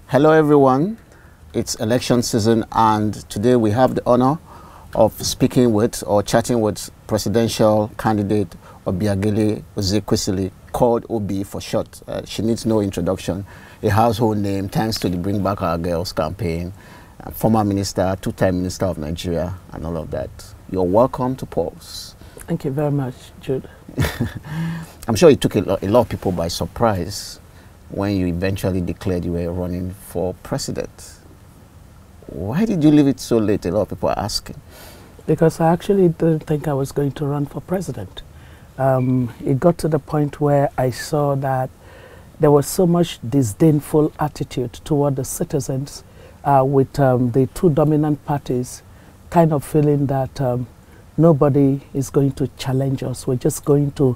Hello everyone, it's election season and today we have the honor of speaking with or chatting with presidential candidate Obiageli Ezekwesili, called Obi for short. She needs no introduction, a household name thanks to the Bring Back Our Girls campaign, former minister, two-time minister of Nigeria and all of that. You're welcome to Pulse. Thank you very much, Jude. I'm sure it took a lot of people by surprise when you eventually declared you were running for president. Why did you leave it so late? A lot of people are asking. Because I actually didn't think I was going to run for president. It got to the point where I saw that there was so much disdainful attitude toward the citizens with the two dominant parties kind of feeling that nobody is going to challenge us. We're just going to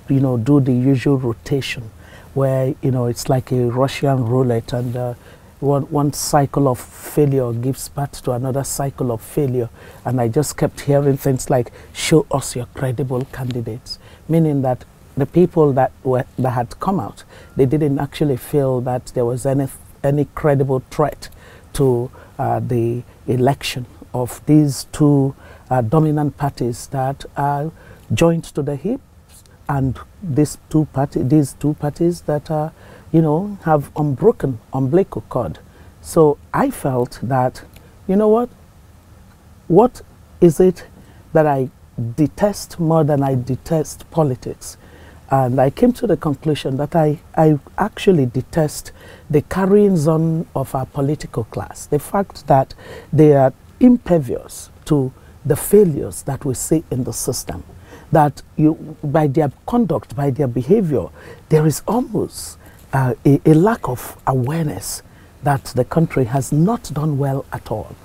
do the usual rotation, where it's like a Russian roulette, and one cycle of failure gives birth to another cycle of failure. And I just kept hearing things like, show us your credible candidates, meaning that the people that had come out, they didn't actually feel that there was any credible threat to the election of these two dominant parties that are joined to the hip, and these two parties that are, have unbroken umbilical cord. So I felt that, what is it that I detest more than I detest politics? And I came to the conclusion that I actually detest the carryings on of our political class. The fact that they are impervious to the failures that we see in the system. That by their conduct, by their behavior, there is almost a lack of awareness that the country has not done well at all.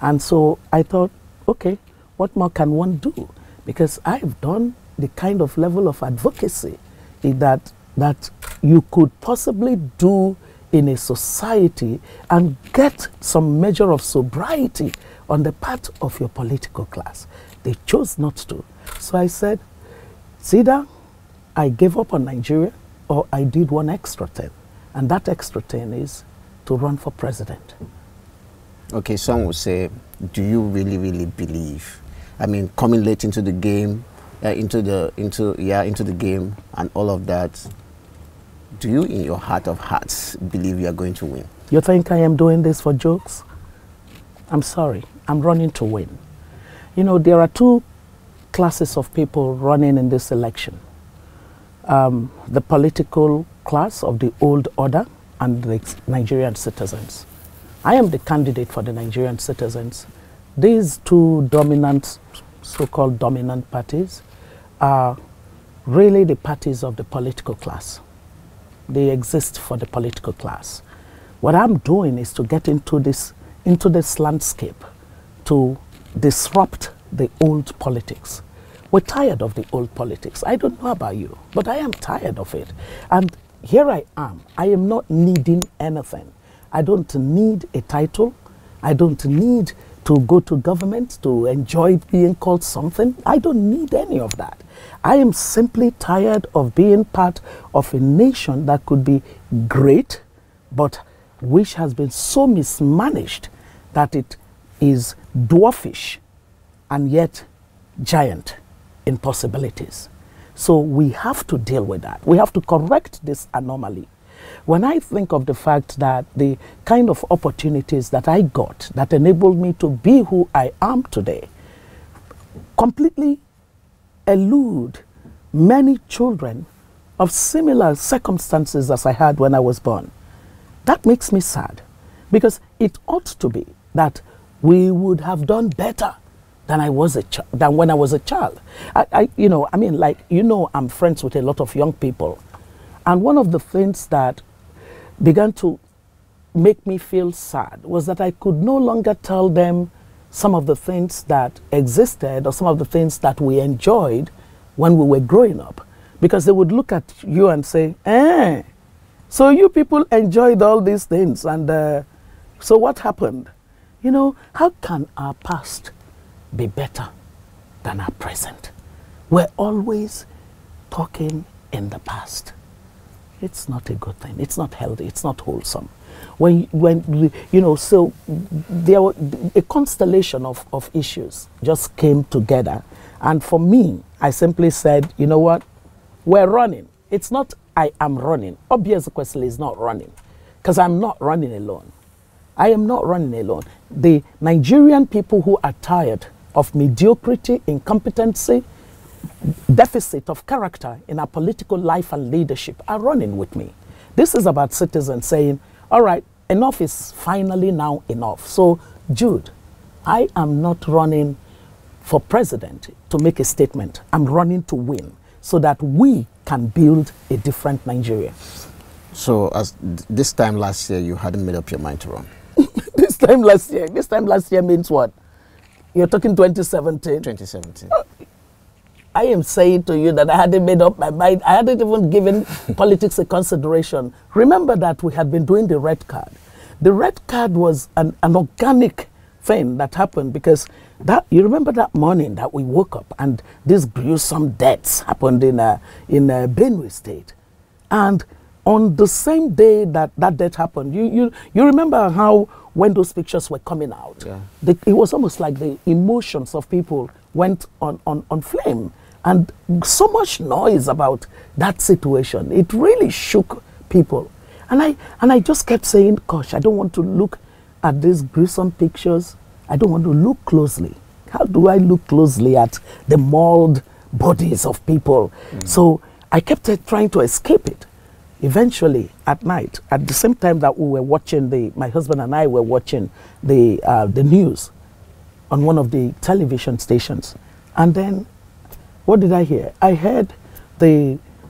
And so I thought, okay, what more can one do? Because I've done the kind of level of advocacy that you could possibly do in a society and get some measure of sobriety on the part of your political class. They chose not to. So I said, it's either I gave up on Nigeria or I did one extra thing. And that extra thing is to run for president. Okay, some will say, do you really, really believe? I mean, coming late into the game, into the game and all of that, do you in your heart of hearts believe you are going to win? You think I am doing this for jokes? I'm sorry, I'm running to win. There are two classes of people running in this election. The political class of the old order and the Nigerian citizens. I am the candidate for the Nigerian citizens. These two dominant, so-called dominant parties are really the parties of the political class. They exist for the political class. What I'm doing is to get into this landscape to disrupt the old politics. We're tired of the old politics. I don't know about you, but I am tired of it. And here I am. I am not needing anything. I don't need a title. I don't need to go to government to enjoy being called something. I don't need any of that. I am simply tired of being part of a nation that could be great, but which has been so mismanaged that it is dwarfish and yet giant in possibilities. So we have to deal with that. We have to correct this anomaly. When I think of the fact that the kind of opportunities that I got that enabled me to be who I am today completely elude many children of similar circumstances as I had when I was born, that makes me sad, because it ought to be that we would have done better than when I was a child. I'm friends with a lot of young people, and one of the things that began to make me feel sad was that I could no longer tell them some of the things that existed or some of the things that we enjoyed when we were growing up, because they would look at you and say, so you people enjoyed all these things, and so what happened? How can our past be better than our present? We're always talking in the past. It's not a good thing. It's not healthy. It's not wholesome. So there were a constellation of issues just came together. And for me, I simply said, you know what, we're running. It's not I am running. Ezekwesili is not running, because I'm not running alone. I am not running alone. The Nigerian people who are tired of mediocrity, incompetency, deficit of character in our political life and leadership are running with me. This is about citizens saying, all right, enough is finally now enough. So, Jude, I am not running for president to make a statement. I'm running to win so that we can build a different Nigeria. So, as this time last year, you hadn't made up your mind to run? This time last year means what? You're talking 2017? 2017. I am saying to you that I hadn't made up my mind. I hadn't even given politics a consideration. Remember that we had been doing the red card. The red card was an organic thing that happened because you remember that morning that we woke up and these gruesome deaths happened in Benue State. And on the same day that death happened, you remember how when those pictures were coming out, yeah. It was almost like the emotions of people went on flame. And so much noise about that situation. It really shook people. And I just kept saying, gosh, I don't want to look at these gruesome pictures. I don't want to look closely. How do I look closely at the mauled bodies of people? So I kept trying to escape it. Eventually, at night, at the same time that we were watching my husband and I were watching the news on one of the television stations. And then, what did I hear? I heard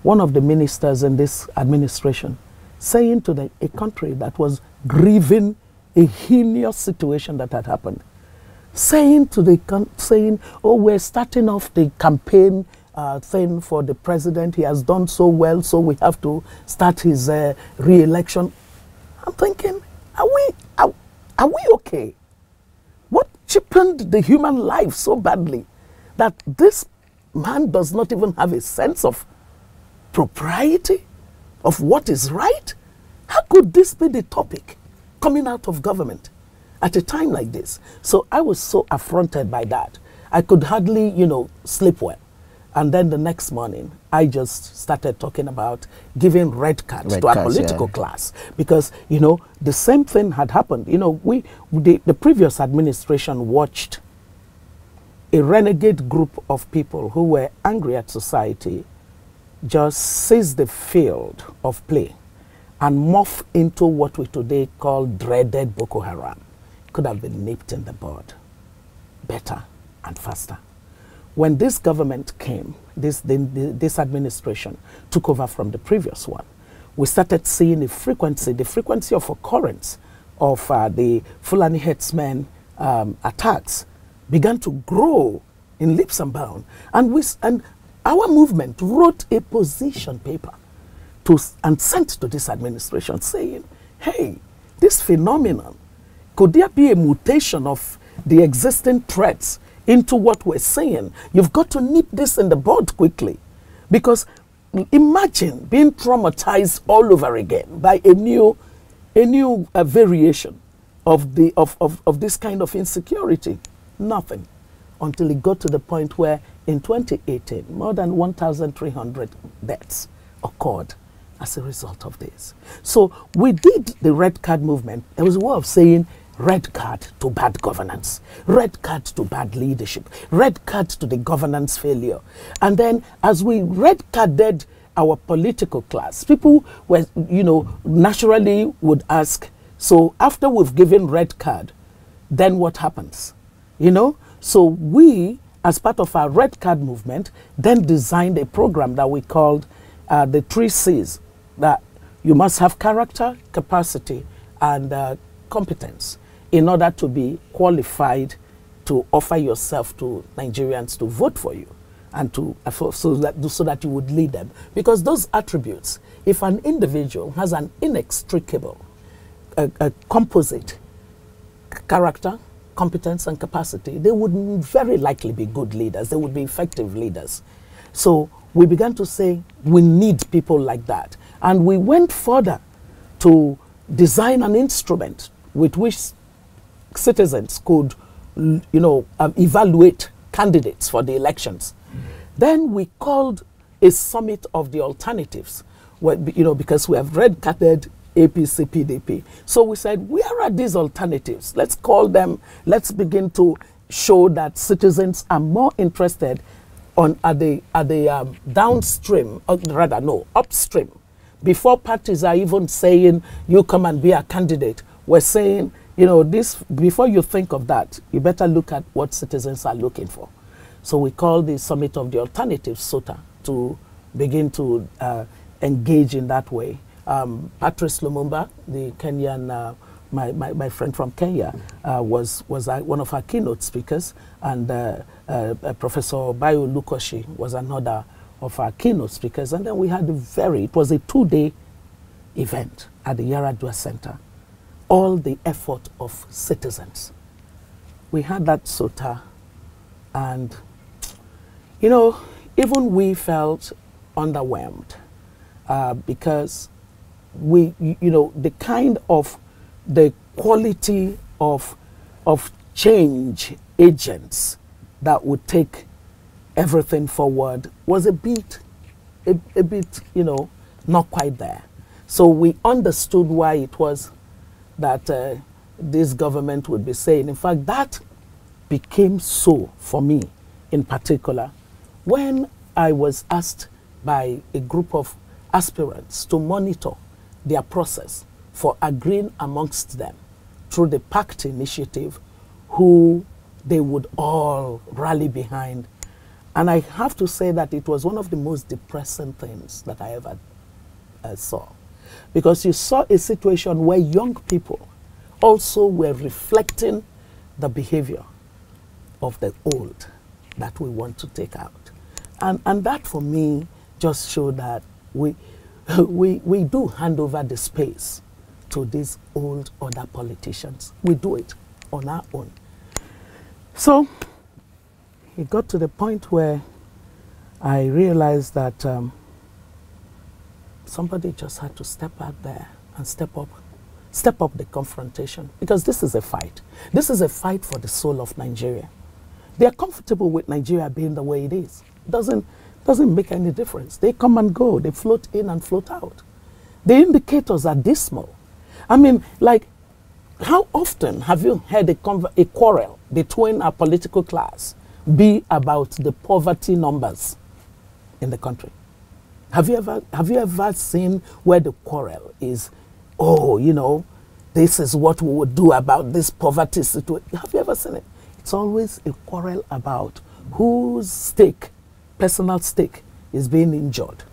one of the ministers in this administration saying to a country that was grieving a heinous situation that had happened, saying, oh, we're starting off the campaign thing for the president. He has done so well, so we have to start his re-election. I'm thinking, are we okay? What cheapened the human life so badly that this man does not even have a sense of propriety, of what is right? How could this be the topic coming out of government at a time like this? So I was so affronted by that. I could hardly, sleep well. And then the next morning, I just started talking about giving red cards to our political class. Because, the same thing had happened. The previous administration watched a renegade group of people who were angry at society just seize the field of play and morph into what we today call dreaded Boko Haram. Could have been nipped in the bud better and faster. When this government came, this administration took over from the previous one, we started seeing the frequency of occurrence of the Fulani herdsmen attacks began to grow in leaps and bounds. And our movement wrote a position paper and sent to this administration saying, hey, this phenomenon, could there be a mutation of the existing threats into what we're saying? You've got to nip this in the bud quickly. Because imagine being traumatized all over again by a new variation of this kind of insecurity. Nothing. Until it got to the point where in 2018, more than 1,300 deaths occurred as a result of this. So we did the red card movement. There was a way of saying red card to bad governance, red card to bad leadership, red card to the governance failure. And then as we red carded our political class, people were, naturally would ask, so after we've given red card, then what happens? So we, as part of our red card movement, then designed a program that we called the 3 C's, that you must have character, capacity, and competence in order to be qualified to offer yourself to Nigerians to vote for you and so that you would lead them. Because those attributes, if an individual has an inextricable composite character, competence, and capacity, they would very likely be good leaders. They would be effective leaders. So we began to say we need people like that. And we went further to design an instrument with which citizens could, evaluate candidates for the elections. Then we called a summit of the alternatives, where, because we have red-carded APC, PDP. So we said, where are these alternatives? Let's call them, let's begin to show that citizens are more interested at the downstream, or rather, no, upstream. Before parties are even saying, you come and be a candidate, we're saying, before you think of that, you better look at what citizens are looking for. So we call the Summit of the Alternatives, SOTA, to begin to engage in that way. Patrice Lumumba, the Kenyan, my friend from Kenya, was one of our keynote speakers, and Professor Bayo Lukoshi was another of our keynote speakers. And then we had it was a 2-day event at the Yaradua Center. All the effort of citizens. We had that SOTA, and, even we felt underwhelmed because the quality of change agents that would take everything forward was a bit, not quite there. So we understood why it was that this government would be saying. In fact, that became so for me in particular when I was asked by a group of aspirants to monitor their process for agreeing amongst them through the PACT initiative who they would all rally behind. And I have to say that it was one of the most depressing things that I ever saw. Because you saw a situation where young people also were reflecting the behavior of the old that we want to take out. And that for me just showed that we do hand over the space to these old other politicians. We do it on our own. So it got to the point where I realized that somebody just had to step out there and step up the confrontation, because this is a fight. This is a fight for the soul of Nigeria. They are comfortable with Nigeria being the way it is. It doesn't make any difference. They come and go. They float in and float out. The indicators are dismal. I mean, like, how often have you had a quarrel between our political class be about the poverty numbers in the country? Have you ever seen where the quarrel is, oh, this is what we would do about this poverty situation? Have you ever seen it? It's always a quarrel about whose personal stake is being injured,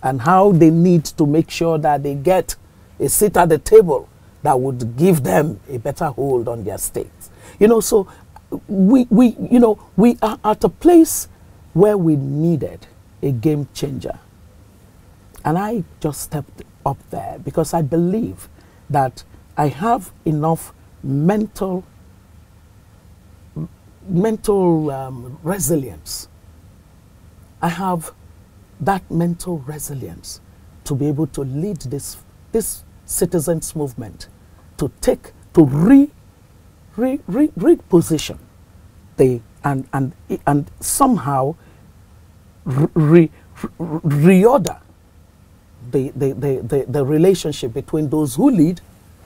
and how they need to make sure that they get a seat at the table that would give them a better hold on their stakes. So we are at a place where we needed a game changer. And I just stepped up there because I believe that I have enough mental resilience. I have that mental resilience to be able to lead this citizens movement, to reposition and somehow reorder the relationship between those who lead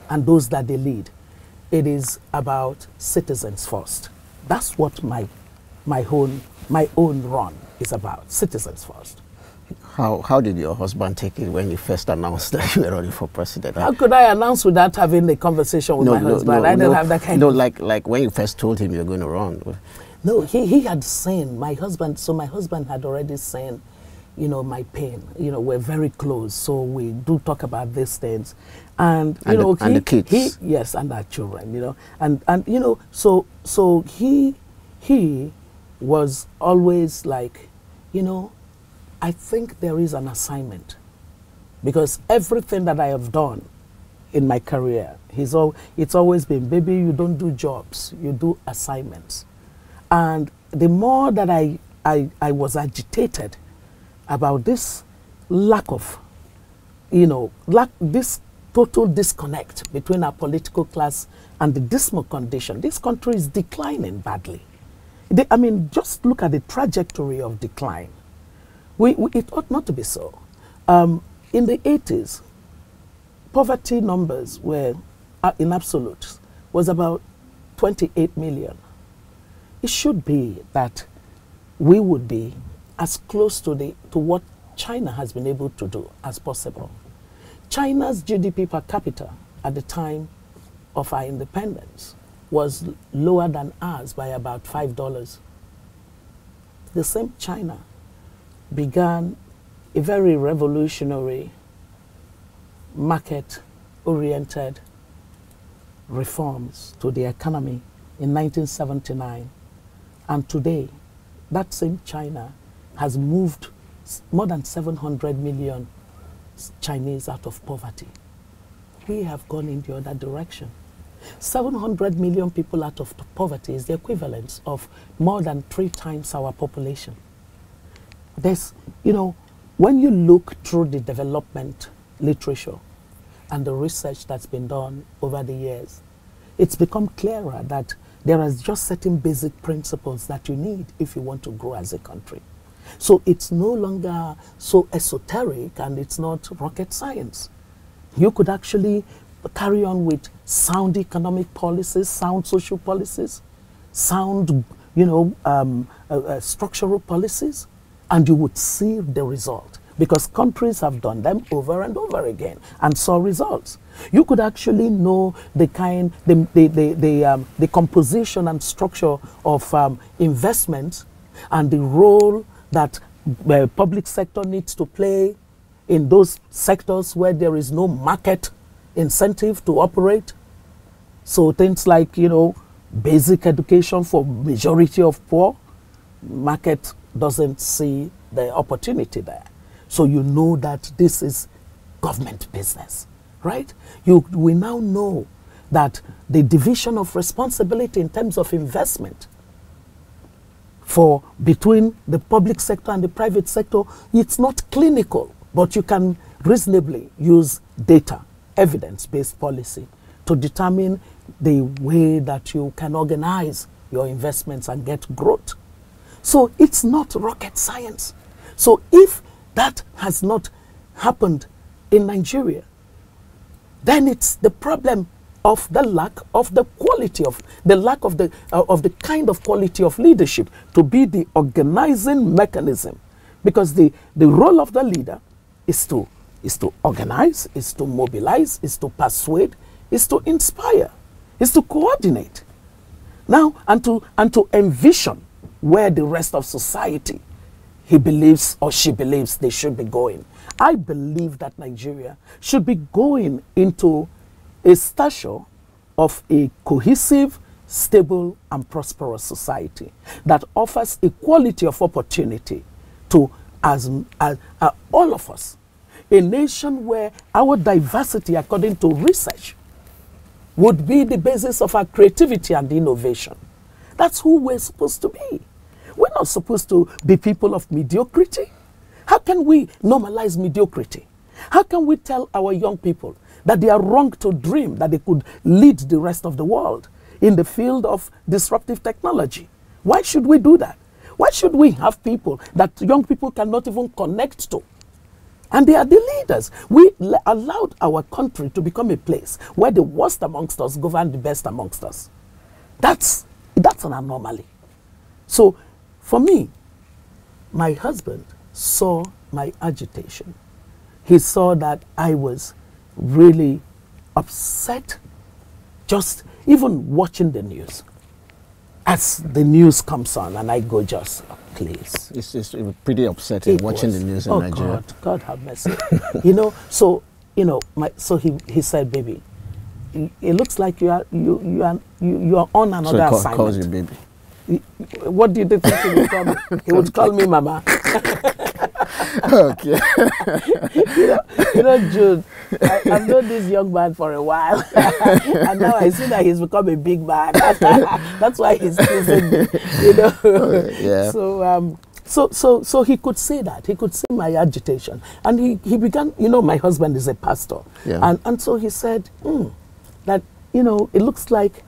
and those that they lead. It is about citizens first. That's what my own run is about, citizens first. How did your husband take it when you first announced that you were running for president? How could I announce without having a conversation with my husband? I didn't have that kind of... like when you first told him you were going to run. No, he had seen, my husband had already seen, my pain. We're very close, so we do talk about these things. And the kids. Yes, and our children, and so he was always like, I think there is an assignment, because everything that I have done in my career, it's always been, baby, you don't do jobs, you do assignments. And the more that I was agitated about this lack of, this total disconnect between our political class and the dismal condition. This country is declining badly. I mean, just look at the trajectory of decline. It ought not to be so. In the 80s, poverty numbers were, in absolutes, was about 28 million. It should be that we would be as close to what China has been able to do as possible. China's GDP per capita at the time of our independence was lower than ours by about $5. The same China began a very revolutionary, market-oriented reforms to the economy in 1979. And today, that same China has moved more than 700 million Chinese out of poverty. We have gone in the other direction. 700 million people out of poverty is the equivalent of more than 3 times our population. There's, you know, when you look through the development literature and the research that's been done over the years, it's become clearer that there are just certain basic principles that you need if you want to grow as a country. So it's no longer so esoteric and it's not rocket science. You could actually carry on with sound economic policies, sound social policies, sound, you know, structural policies, and you would see the result. Because countries have done them over and over again and saw results. You could actually know the composition and structure of investment and the role that the public sector needs to play in those sectors where there is no market incentive to operate. So things like, you know, basic education for majority of poor, market doesn't see the opportunity there. So you know that this is government business, right? We now know that the division of responsibility in terms of investment between the public sector and the private sector, it's not clinical, but you can reasonably use data, evidence-based policy to determine the way that you can organize your investments and get growth. So it's not rocket science. So if that has not happened in Nigeria, then it's the problem of the lack of the quality of the kind of quality of leadership to be the organizing mechanism, because the role of the leader is to organize, is to mobilize, is to persuade, is to inspire, is to coordinate. Now, and to envision where the rest of society he believes or she believes they should be going. I believe that Nigeria should be going into a stature of a cohesive, stable, and prosperous society that offers equality of opportunity to all of us. A nation where our diversity, according to research, would be the basis of our creativity and innovation. That's who we're supposed to be. We're not supposed to be people of mediocrity. How can we normalize mediocrity? How can we tell our young people that they are wrong to dream that they could lead the rest of the world in the field of disruptive technology? Why should we do that? Why should we have people that young people cannot even connect to? And they are the leaders. We allowed our country to become a place where the worst amongst us govern the best amongst us. That's an anomaly. So, for me, my husband saw my agitation. He saw that I was really upset just even watching the news. As the news comes on and I go just, oh, please. It's pretty upsetting watching the news in Nigeria. God have mercy. You know, so, you know, so he said, baby, it looks like you are on another assignment. Calls you baby. What do you think he would call me? He would call me Mama. Okay. you know, Jude, I've known this young man for a while, and now I see that he's become a big man. That's why he's choosing me, you know. Yeah. So he could see that. He could see my agitation. And he began, you know, my husband is a pastor. Yeah. And so he said, that, you know, it looks like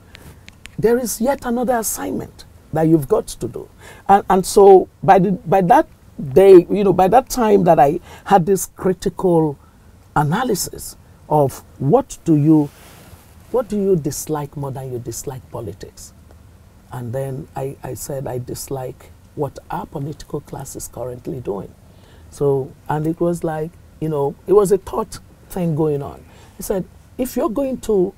there is yet another assignment that you've got to do. And so by that day, you know, by that time that I had this critical analysis of what do you dislike more than you dislike politics? And then I said I dislike what our political class is currently doing. So, and it was like, you know, it was a thought thing going on. He said, if you're going to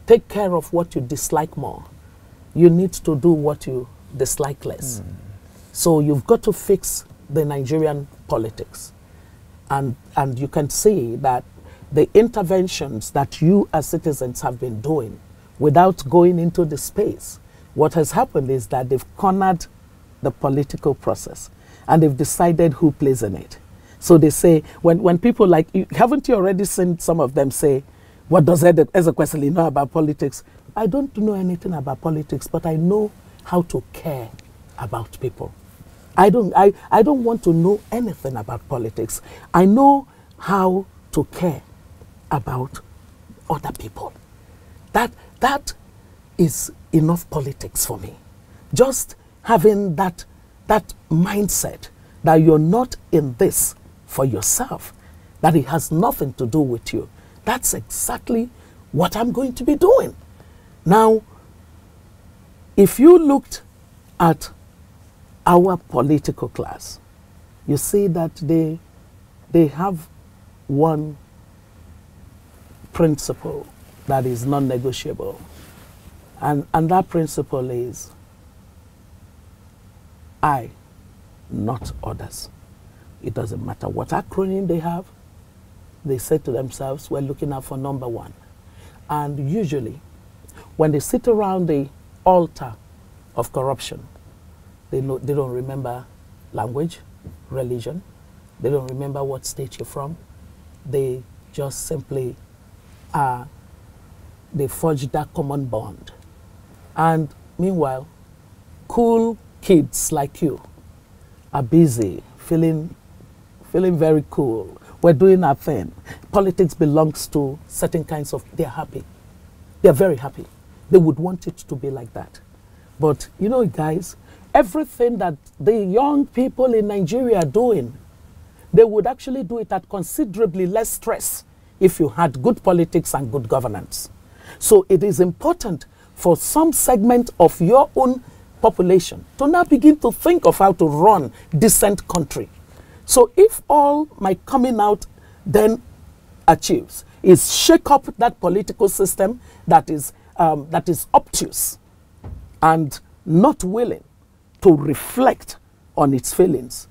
take care of what you dislike more, you need to do what you dislike less. So you've got to fix the Nigerian politics. And you can see that the interventions that you as citizens have been doing without going into the space, what has happened is that they've cornered the political process and they've decided who plays in it. So they say, when people like, haven't you already seen some of them say, what does Ezekwesili know about politics? I don't know anything about politics, but I know how to care about people. I don't want to know anything about politics. I know how to care about other people. That is enough politics for me. Just having that mindset that you're not in this for yourself, that it has nothing to do with you. That's exactly what I'm going to be doing. Now, if you looked at our political class, you see that they have one principle that is non-negotiable. And that principle is, I, not others. It doesn't matter what acronym they have. They say to themselves, we're looking out for number one. And usually, when they sit around the altar of corruption, they don't remember language, religion. They don't remember what state you're from. They just simply they forge that common bond. And meanwhile, cool kids like you are busy, feeling very cool. We're doing our thing. Politics belongs to certain kinds of, they're happy. They're very happy. They would want it to be like that. But, you know, guys, everything that the young people in Nigeria are doing, they would actually do it at considerably less stress if you had good politics and good governance. So it is important for some segment of your own population to now begin to think of how to run decent country. So if all my coming out then achieves is shake up that political system that is obtuse and not willing to reflect on its feelings,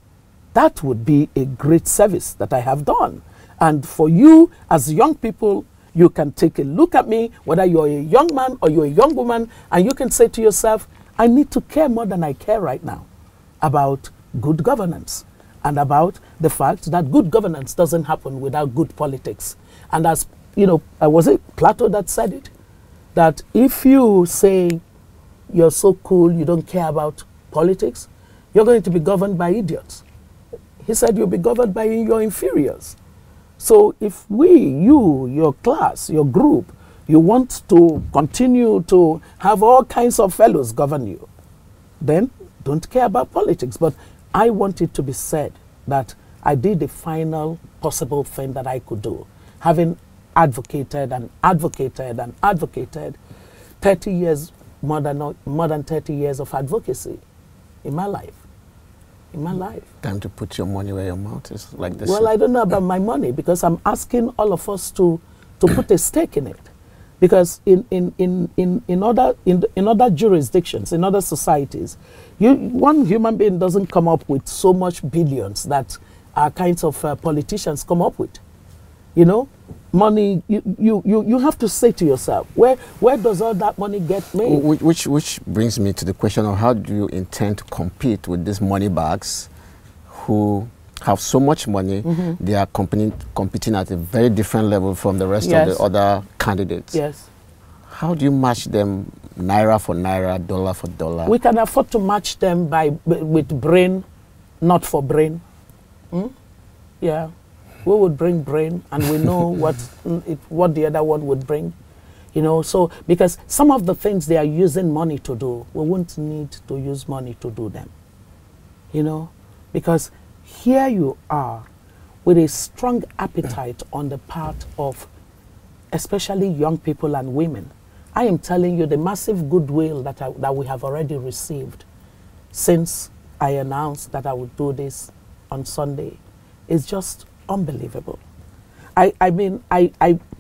that would be a great service that I have done. And for you as young people, you can take a look at me, whether you're a young man or you're a young woman, and you can say to yourself, I need to care more than I care right now about good governance and about the fact that good governance doesn't happen without good politics. And as, you know, was it Plato that said it? That if you say you're so cool, you don't care about politics, you're going to be governed by idiots. He said you'll be governed by your inferiors. So if you, your class, your group, you want to continue to have all kinds of fellows govern you, then don't care about politics. But I want it to be said that I did the final possible thing that I could do, having advocated and advocated and advocated 30 years, more than 30 years of advocacy in my life. In my life. Time to put your money where your mouth is, like this. Well, I don't know about my money, because I'm asking all of us to put a stake in it. Because in other jurisdictions, in other societies, one human being doesn't come up with so much billions that our kinds of politicians come up with. You know, money, you have to say to yourself, where does all that money get made? Which brings me to the question of how do you intend to compete with these money bags who have so much money, they are competing at a very different level from the rest of the other candidates. Yes. How do you match them naira for naira, dollar for dollar? We can afford to match them with brain not for brain. Yeah, we would bring brain, and we know what the other one would bring. You know, so because some of the things they are using money to do, we won't need to use money to do them. You know, because here you are with a strong appetite on the part of especially young people and women. I am telling you, the massive goodwill that we have already received since I announced that I would do this on Sunday is just unbelievable. I mean,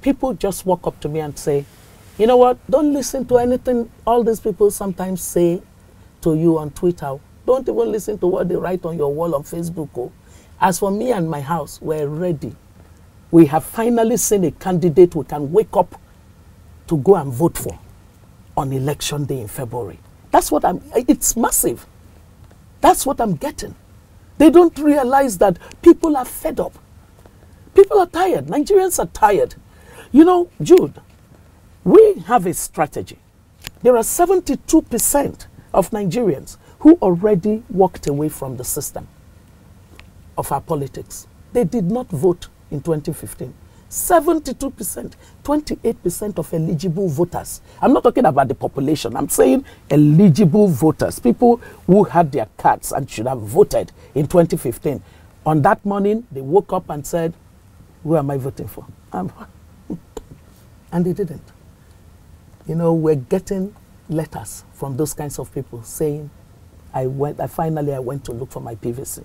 people just walk up to me and say, you know what, don't listen to anything all these people sometimes say to you on Twitter. Don't even listen to what they write on your wall on Facebook. Oh. As for me and my house, we're ready. We have finally seen a candidate we can wake up to go and vote for on election day in February. That's what it's massive. That's what I'm getting. They don't realize that people are fed up. People are tired. Nigerians are tired. You know, Jude, we have a strategy. There are 72% of Nigerians who already walked away from the system of our politics. They did not vote in 2015. 72%, 28% of eligible voters. I'm not talking about the population. I'm saying eligible voters, people who had their cards and should have voted in 2015. On that morning, they woke up and said, who am I voting for? And they didn't. You know, we're getting letters from those kinds of people saying, finally I went to look for my PVC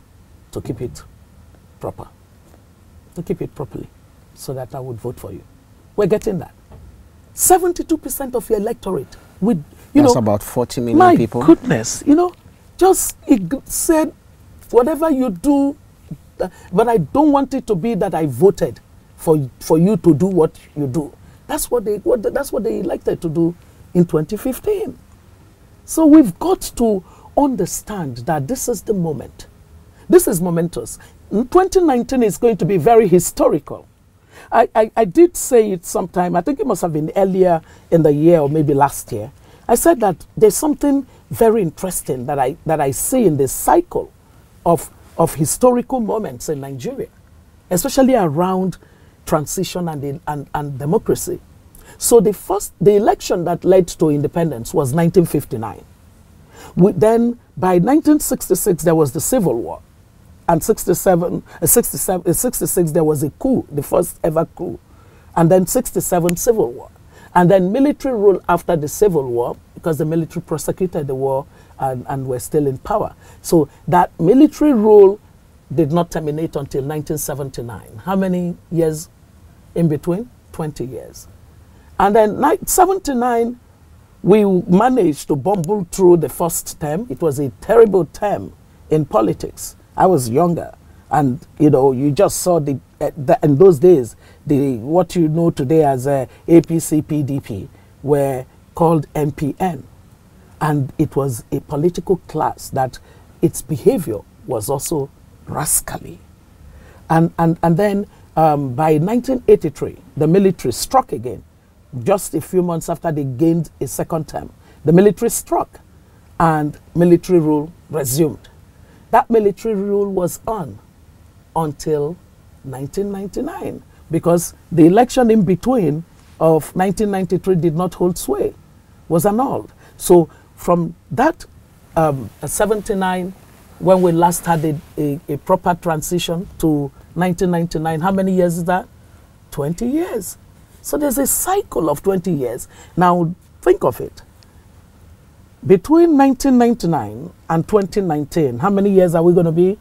to keep it proper, to keep it properly, so that I would vote for you. We're getting that. 72% of your electorate with, That's about 40 million people. My goodness, you know, just it said, whatever you do, but I don't want it to be that I voted for you to do what you do. That's what they elected to do in 2015. So we've got to understand that this is the moment. This is momentous. 2019 is going to be very historical. I did say it sometime, I think it must have been earlier in the year or maybe last year. I said that there's something very interesting that I see in this cycle of historical moments in Nigeria, especially around transition and democracy. So the election that led to independence was 1959. Then by 1966 there was the Civil War. And 66 there was a coup, the first ever coup. And then 67 Civil War. And then military rule after the Civil War, because the military prosecuted the war and were still in power. So that military rule did not terminate until 1979. How many years in between? 20 years. And then 1979, we managed to bumble through the first term. It was a terrible term in politics. I was younger, and you know, you just saw in those days, what you know today as APC, PDP were called MPN, and it was a political class that its behavior was also rascally, and then by 1983, the military struck again. Just a few months after they gained a second term, the military struck, and military rule resumed. That military rule was on until 1999, because the election in between of 1993 did not hold sway, was annulled. So from that 79, when we last had a proper transition, to 1999, how many years is that? 20 years. So there's a cycle of 20 years. Now think of it. Between 1999 and 2019, how many years are we going to be?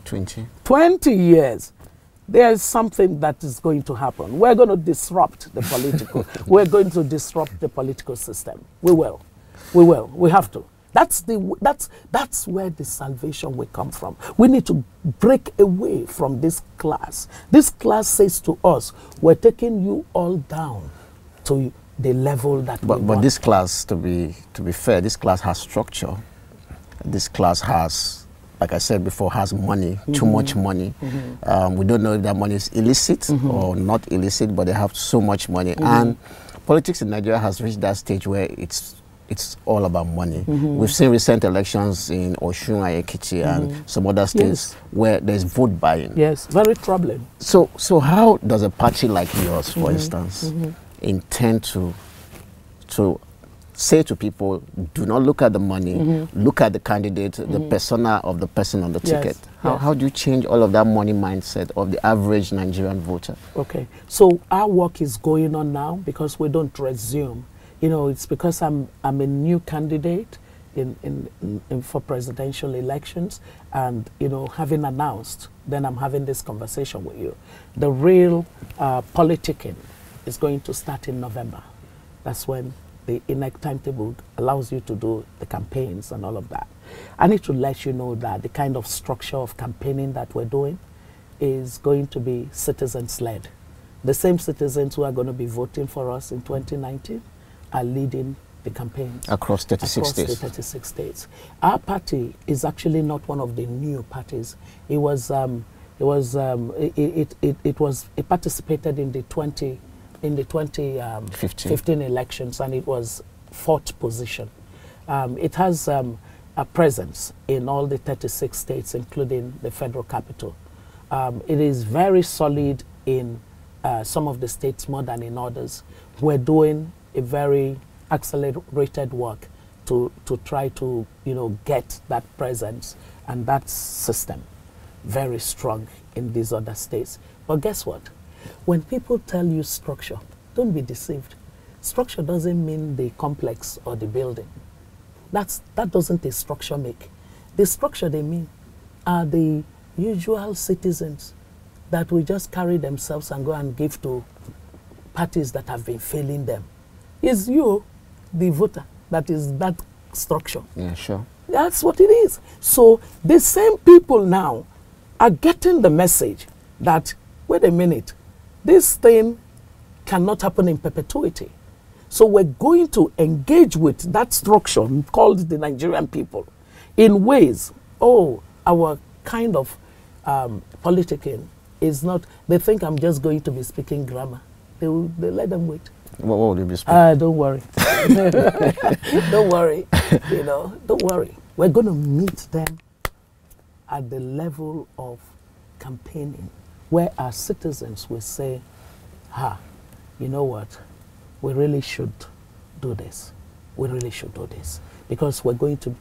20. 20 years. There's something that is going to happen. We're going to disrupt the political. We're going to disrupt the political system. We will. We will. We have to. That's where the salvation will come from. We need to break away from this class. This class says to us, we're taking you all down to the level that we want. But this class, to be fair, this class has structure. This class has, like I said before, has money, too much money. We don't know if that money is illicit or not illicit, but they have so much money. And politics in Nigeria has reached that stage where it's it's all about money. We've seen recent elections in Osun and Ekiti and some other states where there's vote buying. Yes, very troubling. So how does a party like yours, for instance, intend to say to people, do not look at the money, look at the candidate, the persona of the person on the ticket? How do you change all of that money mindset of the average Nigerian voter? Okay, so our work is going on now because we don't resume. You know, it's because I'm a new candidate for presidential elections, and, you know, having announced, then I'm having this conversation with you. The real politicking is going to start in November. That's when the INEC timetable allows you to do the campaigns and all of that. I need to let you know that the kind of structure of campaigning that we're doing is going to be citizens-led. The same citizens who are going to be voting for us in 2019 are leading the campaigns across 36 states. The 36 states. Our party is actually not one of the new parties. It participated in the 2015 elections, and it was 4th position. It has a presence in all the 36 states, including the federal capital. It is very solid in some of the states more than in others. We're doing a very accelerated work to try to, you know, get that presence and that system very strong in these other states. But guess what? When people tell you structure, don't be deceived. Structure doesn't mean the complex or the building. That doesn't a structure make. The structure they mean are the usual citizens that will just carry themselves and go and give to parties that have been failing them. It's you, the voter, that is that structure. Yeah, sure. That's what it is. So the same people now are getting the message that, wait a minute, this thing cannot happen in perpetuity. So we're going to engage with that structure called the Nigerian people in ways, our kind of politicking is not, they think I'm just going to be speaking grammar. They let them wait. What will you be speaking? Don't worry. Don't worry. You know, don't worry. We're going to meet them at the level of campaigning, where our citizens will say, you know what, we really should do this. We really should do this, because we're going to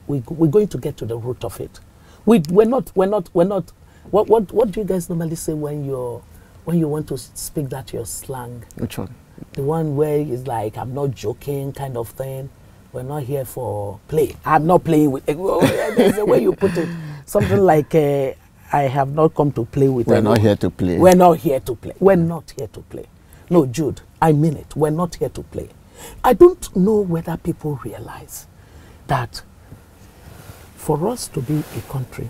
get to the root of it. We're not. What do you guys normally say when you want to speak that your slang? Which one? The one where it's like, I'm not joking kind of thing. We're not here for play. I'm not playing with. There's the way you put it. Something like, I have not come to play with. We're not here to play. We're not here to play. We're not here to play. No, Jude, I mean it. We're not here to play. I don't know whether people realize that for us to be a country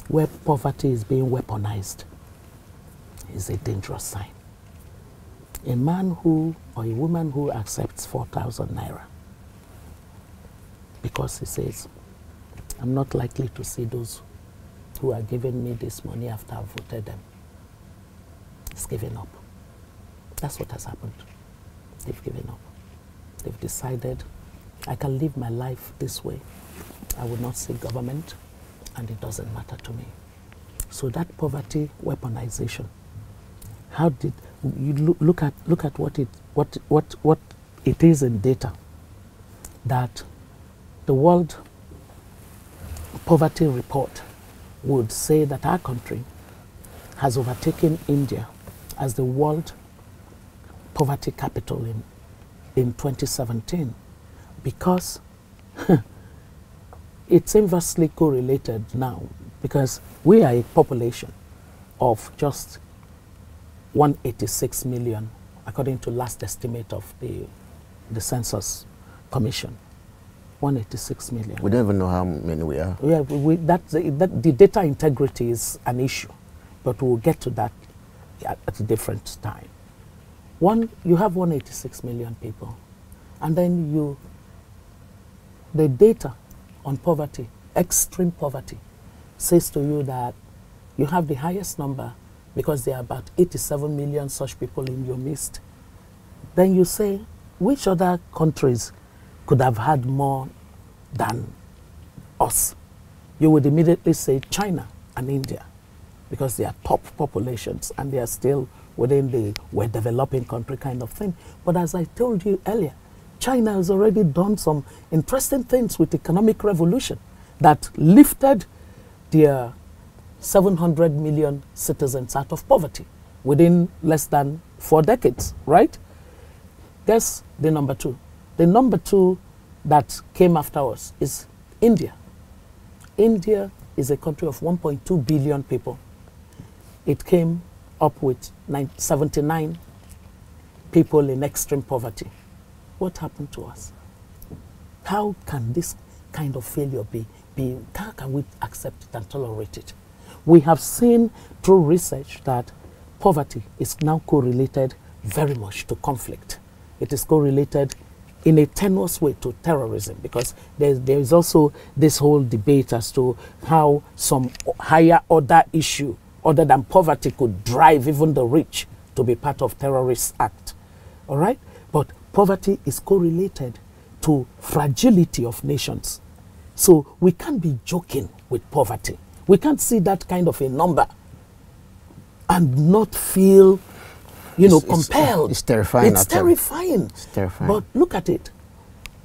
where poverty is being weaponized is a dangerous sign. A man who, or a woman who accepts 4,000 naira because he says, I'm not likely to see those who are giving me this money after I've voted them, is giving up. That's what has happened. They've given up. They've decided, I can live my life this way. I will not see government, and it doesn't matter to me. So that poverty weaponization, how did you look at what it is in data, that the World Poverty Report would say that our country has overtaken India as the world poverty capital in 2017, because it's inversely correlated now, because we are a population of just 186 million, according to last estimate of the Census Commission. 186 million. We don't even know how many we are. Yeah, the data integrity is an issue, but we'll get to that at a different time. You have 186 million people, and then the data on poverty, extreme poverty, says to you that you have the highest number because there are about 87 million such people in your midst. Then you say, which other countries could have had more than us, you would immediately say China and India, because they are top populations and they are still within the we're developing country kind of thing. But as I told you earlier, China has already done some interesting things with economic revolution that lifted their 700 million citizens out of poverty within less than 4 decades, right? Guess the number 2. The number 2 that came after us is India. India is a country of 1.2 billion people. It came up with 79 people in extreme poverty. What happened to us? How can this kind of failure be? How can we accept it and tolerate it? We have seen through research that poverty is now correlated very much to conflict. It is correlated in a tenuous way to terrorism, because there is also this whole debate as to how some higher order issue other than poverty could drive even the rich to be part of terrorist act. All right? But poverty is correlated to fragility of nations. So we can't be joking with poverty. We can't see that kind of a number and not feel, compelled. It's terrifying. It's terrifying. It's terrifying. But look at it.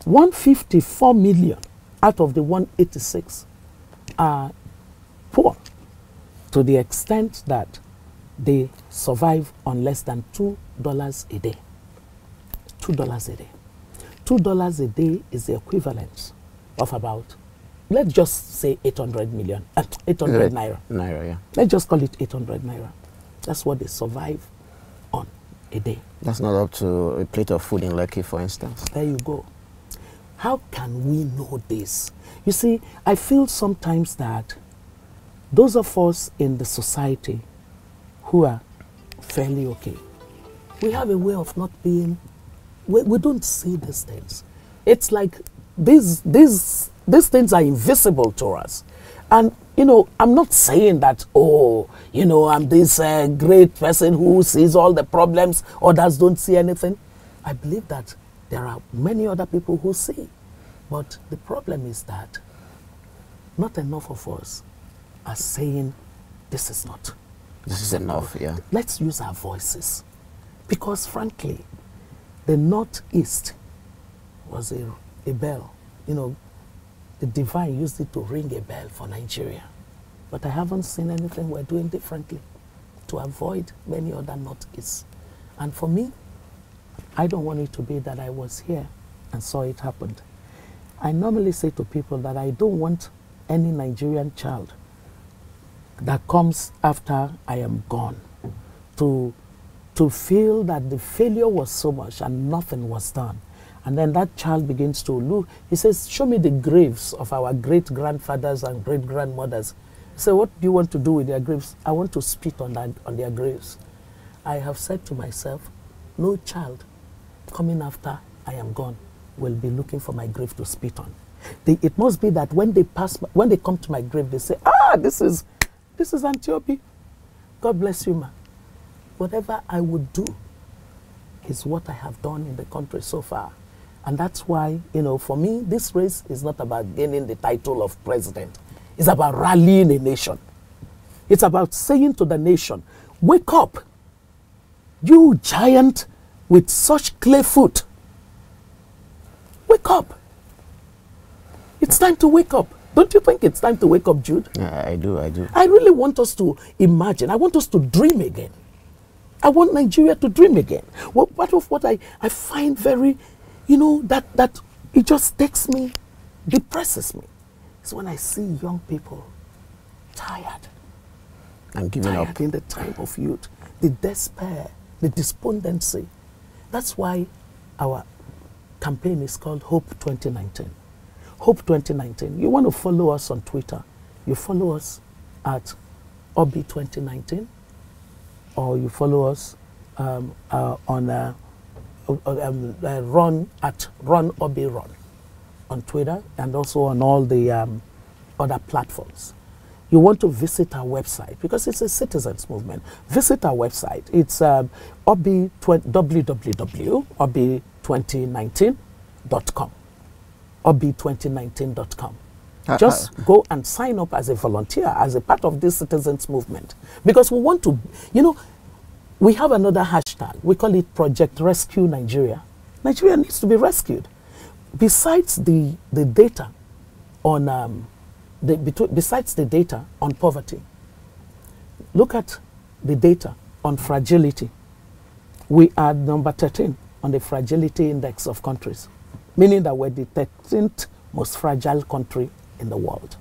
154 million out of the 186 are poor, to the extent that they survive on less than $2 a day. $2 a day. $2 a day is the equivalent of about, let's just say 800 million, 800 naira. Naira, yeah. Let's just call it 800 naira. That's what they survive on a day. That's not up to a plate of food in Lekki, for instance. There you go. How can we know this? You see, I feel sometimes that those of us in the society who are fairly okay, we have a way of not being, we don't see these things. It's like these things are invisible to us. And, I'm not saying that, I'm this great person who sees all the problems, others don't see anything. I believe that there are many other people who see. But the problem is that not enough of us are saying, this is not. This is enough, yeah. Let's use our voices. Because frankly, the Northeast was a bell. The divine used it to ring a bell for Nigeria. But I haven't seen anything we're doing differently to avoid many other Northeasts. And for me, I don't want it to be that I was here and saw it happen. I normally say to people that I don't want any Nigerian child that comes after I am gone to feel that the failure was so much and nothing was done. And then that child begins to look. He says, show me the graves of our great-grandfathers and great-grandmothers. I say, what do you want to do with their graves? I want to spit on their graves. I have said to myself, no child coming after I am gone will be looking for my grave to spit on. It must be that when they come to my grave, they say, this is Antiope. God bless you, ma. Whatever I would do is what I have done in the country so far. And that's why, for me, this race is not about gaining the title of president. It's about rallying a nation. It's about saying to the nation, wake up, you giant with such clay foot. Wake up. It's time to wake up. Don't you think it's time to wake up, Jude? Yeah, I do. I really want us to imagine. I want us to dream again. I want Nigeria to dream again. Well, part of what I find very, that it just takes me, depresses me, is when I see young people tired. And giving up. In the time of youth. The despair, the despondency. That's why our campaign is called Hope 2019. Hope 2019. You want to follow us on Twitter. You follow us at Obi 2019. Or you follow us on Run Obi Run on Twitter and also on all the other platforms. You want to visit our website because it's a citizens movement. Visit our website. It's www.obi2019.com. obi2019.com. Just go and sign up as a volunteer, as a part of this citizens movement. Because we want to, you know, we have another hashtag. We call it Project Rescue Nigeria. Nigeria needs to be rescued. Besides the data on, besides the data on poverty, look at the data on fragility. We are number 13 on the fragility index of countries, meaning that we're the 13th most fragile country in the world.